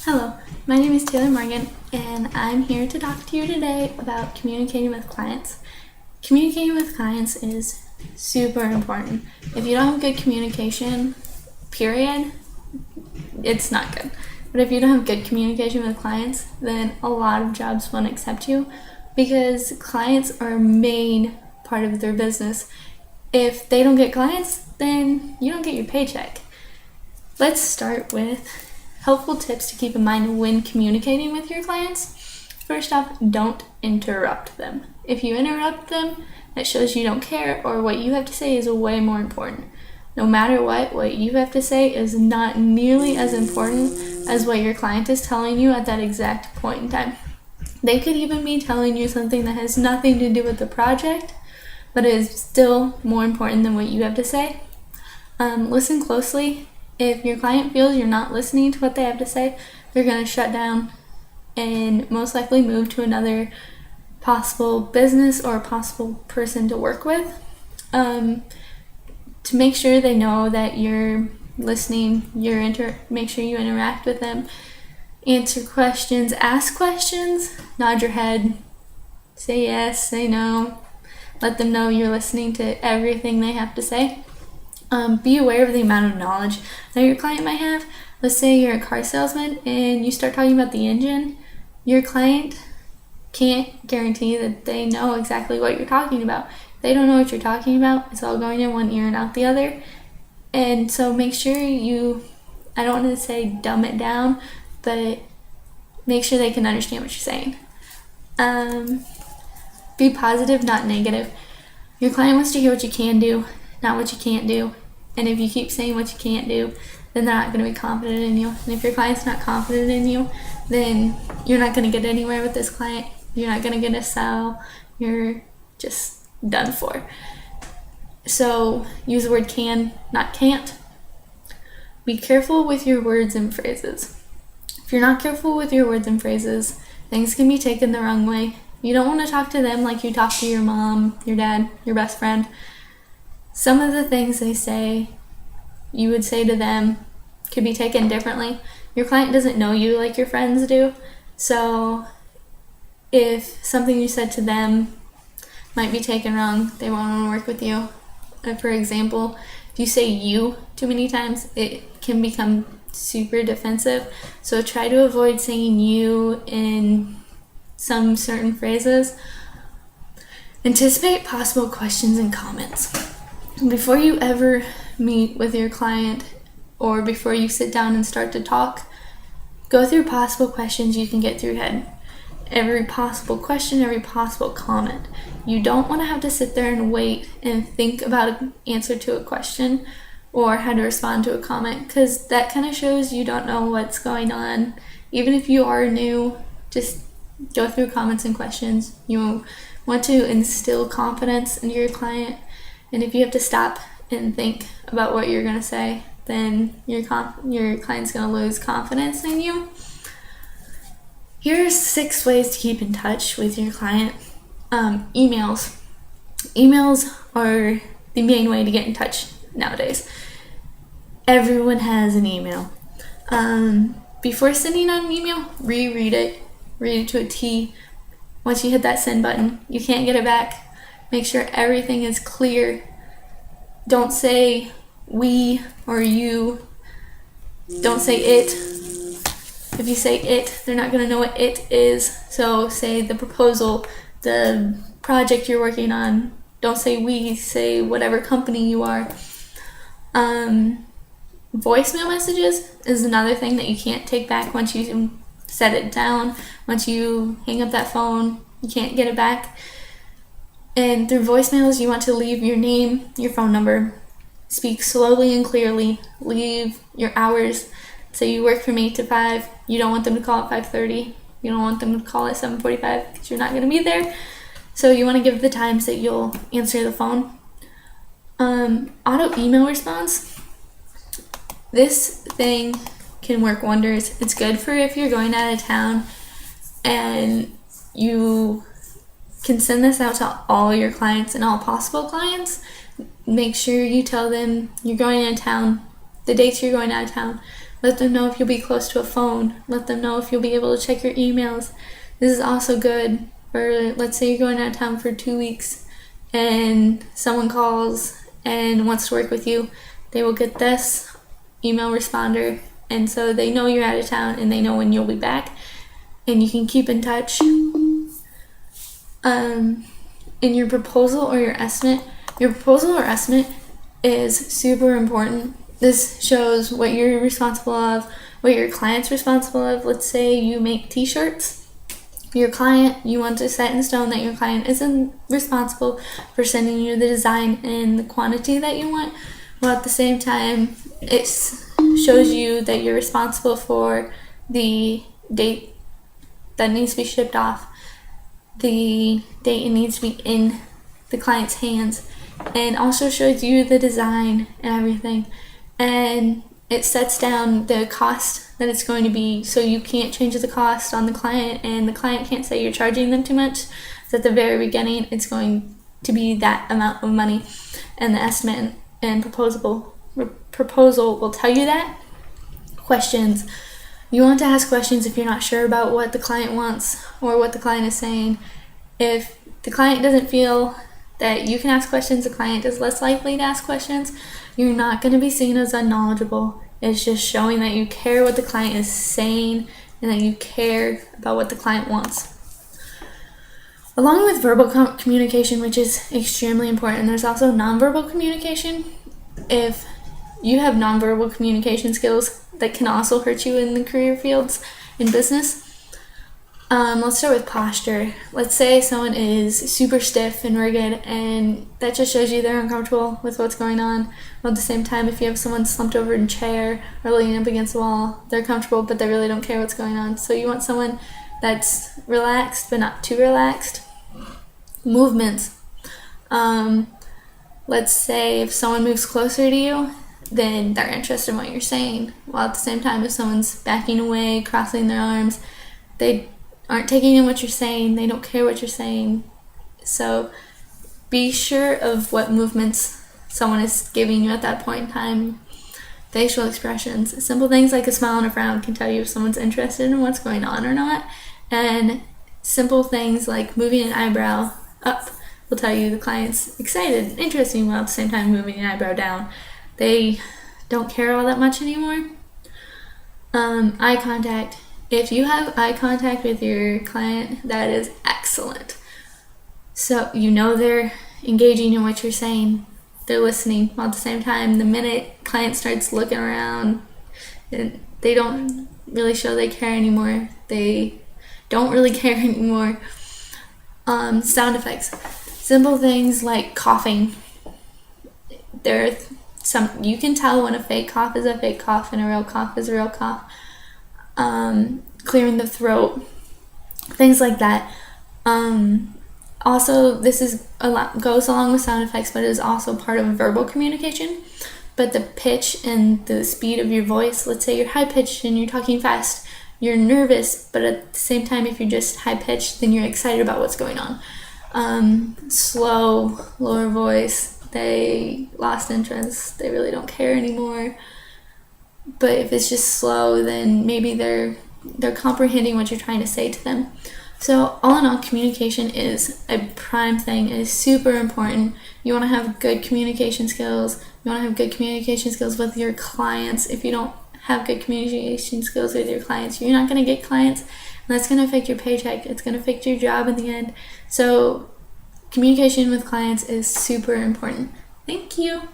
Hello, my name is Taylor Morgan, and I'm here to talk to you today about communicating with clients. Communicating with clients is super important. If you don't have good communication, period, it's not good. But if you don't have good communication with clients, then a lot of jobs won't accept you because clients are a main part of their business. If they don't get clients, then you don't get your paycheck. Let's start with helpful tips to keep in mind when communicating with your clients. First off, don't interrupt them. If you interrupt them, that shows you don't care, or what you have to say is way more important. No matter what you have to say is not nearly as important as what your client is telling you at that exact point in time. They could even be telling you something that has nothing to do with the project, but it is still more important than what you have to say. Listen closely. If your client feels you're not listening to what they have to say, they're going to shut down and most likely move to another possible business or possible person to work with. To make sure they know that you're listening, make sure you interact with them, answer questions, ask questions, nod your head, say yes, say no, let them know you're listening to everything they have to say. Be aware of the amount of knowledge that your client might have. Let's say you're a car salesman and you start talking about the engine. Your client can't guarantee that they know exactly what you're talking about. They don't know what you're talking about. It's all going in one ear and out the other. And so make sure I don't want to say dumb it down, but make sure they can understand what you're saying. Be positive, not negative. Your client wants to hear what you can do, not what you can't do. And if you keep saying what you can't do, then they're not going to be confident in you. And if your client's not confident in you, then you're not going to get anywhere with this client. You're not going to get a sell. You're just done for. So use the word can, not can't. Be careful with your words and phrases. If you're not careful with your words and phrases, things can be taken the wrong way. You don't want to talk to them like you talk to your mom, your dad, your best friend. Some of the things they say, you would say to them, could be taken differently. Your client doesn't know you like your friends do, so if something you said to them might be taken wrong, they won't want to work with you. For example, if you say you too many times, it can become super defensive, so try to avoid saying you in some certain phrases. Anticipate possible questions and comments. Before you ever meet with your client or before you sit down and start to talk, go through possible questions you can get through your head. Every possible question, every possible comment. You don't want to have to sit there and wait and think about an answer to a question or how to respond to a comment, because that kind of shows you don't know what's going on. Even if you are new, just go through comments and questions. You want to instill confidence into your client. And if you have to stop and think about what you're going to say, then your client's going to lose confidence in you. Here's 6 ways to keep in touch with your client. Emails. Emails are the main way to get in touch nowadays. Everyone has an email. Before sending out an email, reread it. Read it to a T. Once you hit that send button, you can't get it back. Make sure everything is clear. Don't say we or you. Don't say it. If you say it, they're not going to know what it is. So say the proposal, the project you're working on. Don't say we, say whatever company you are. Voicemail messages is another thing that you can't take back once you set it down. Once you hang up that phone, you can't get it back. And through voicemails, you want to leave your name, your phone number. Speak slowly and clearly. Leave your hours. Say you work from 8 to 5. You don't want them to call at 5:30. You don't want them to call at 7:45 because you're not going to be there. So you want to give the times that you'll answer the phone. Auto email response. This thing can work wonders. It's good for if you're going out of town and you can send this out to all your clients and all possible clients. Make sure you tell them you're going out of town, the dates you're going out of town, Let them know if you'll be close to a phone. Let them know if you'll be able to check your emails. This is also good for, let's say you're going out of town for 2 weeks and someone calls and wants to work with you. They will get this email responder, and so they know you're out of town and they know when you'll be back, and you can keep in touch. In your proposal or your estimate is super important. This shows what you're responsible of, what your client's responsible of. Let's say you make t-shirts. Your client, you want to set in stone that your client isn't responsible for sending you the design and the quantity that you want, while at the same time it shows you that you're responsible for the date that needs to be shipped off, the date it needs to be in the client's hands, and also shows you the design and everything. And it sets down the cost that it's going to be, so you can't change the cost on the client, and the client can't say you're charging them too much. So at the very beginning, it's going to be that amount of money, and the estimate and proposal will tell you that. Questions. You want to ask questions if you're not sure about what the client wants or what the client is saying. If the client doesn't feel that you can ask questions, the client is less likely to ask questions. You're not going to be seen as unknowledgeable. It's just showing that you care what the client is saying and that you care about what the client wants. Along with verbal communication, which is extremely important, there's also nonverbal communication. If you have nonverbal communication skills that can also hurt you in the career fields in business. Let's start with posture. Let's say someone is super stiff and rigid, and that just shows you they're uncomfortable with what's going on. While at the same time, if you have someone slumped over in a chair or leaning up against the wall, they're comfortable, but they really don't care what's going on. So you want someone that's relaxed, but not too relaxed. Movements. Let's say if someone moves closer to you, then they're interested in what you're saying. While at the same time, if someone's backing away, crossing their arms, they aren't taking in what you're saying. They don't care what you're saying. So be sure of what movements someone is giving you at that point in time. Facial expressions. Simple things like a smile and a frown can tell you if someone's interested in what's going on or not. And simple things like moving an eyebrow up will tell you the client's excited and interested, while at the same time moving an eyebrow down. They don't care all that much anymore. Eye contact. If you have eye contact with your client, that is excellent. So you know they're engaging in what you're saying. They're listening. While at the same time, the minute client starts looking around, they don't really show they care anymore. They don't really care anymore. Sound effects. Simple things like coughing. You can tell when a fake cough is a fake cough and a real cough is a real cough. Clearing the throat, things like that. Also, this goes along with sound effects, but it is also part of verbal communication. But the pitch and the speed of your voice, let's say you're high pitched and you're talking fast, you're nervous, but at the same time, if you're just high pitched, then you're excited about what's going on. Slow, lower voice, they lost interest, they really don't care anymore. But if it's just slow, then maybe they're comprehending what you're trying to say to them. So all in all, communication is a prime thing. It is super important. You want to have good communication skills. You want to have good communication skills with your clients. If you don't have good communication skills with your clients, you're not going to get clients, and that's going to affect your paycheck. It's going to affect your job in the end. So communication with clients is super important. Thank you.